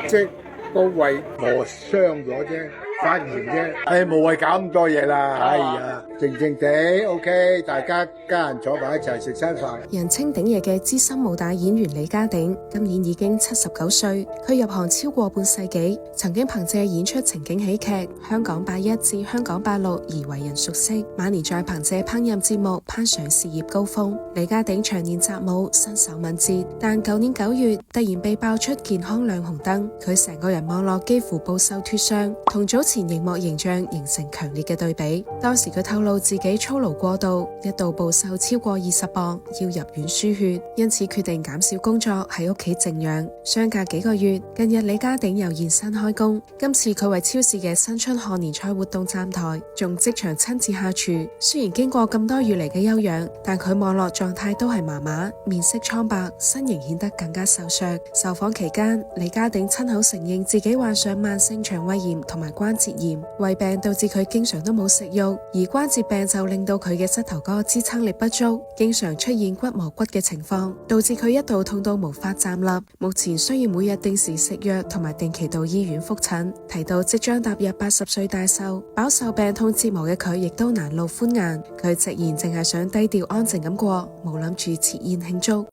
即個胃磨傷咗啫，發炎啫。無謂搞咁多嘢啦，哎呀，靜靜地 OK， 大家人坐埋一齊食餐飯。人稱鼎爺嘅資深武打演員李家鼎，今年已經79歲。佢入行超過半世紀，曾經憑借演出情景喜劇《香港81》至《香港86》而為人熟悉。晚年再憑借烹飪節目攀上事業高峰。李家鼎長年習武，身手敏捷，但舊年9月突然被爆出健康亮紅燈，佢成個人網絡幾乎暴瘦脫相，同早前熒幕形象形成強烈嘅對比。當時佢透露自己操勞過度，一度暴瘦超過20磅，要入院輸血，因此決定減少工作，喺屋企靜養。相隔幾個月，近日李家鼎又現身開工，今次佢為超市嘅新春賀年菜活動站台，仲即場親自下廚。雖然經過咁多月嚟嘅休養，但佢網絡狀態都係麻麻，面色蒼白，身形顯得更加瘦削。受訪期間，李家鼎親口承認自己患上慢性腸胃炎同埋關節炎，胃病導致佢經常都冇食慾，而關節病就令到佢嘅膝頭哥支撐力不足，經常出現骨磨骨嘅情況，導致佢一度痛到無法站立。目前需要每日定時食藥同埋定期到醫院復診。提到即將踏入80歲大壽，飽受病痛折磨嘅佢亦都難露歡顏。佢直言淨係想低調安靜咁過，冇諗住設宴慶祝。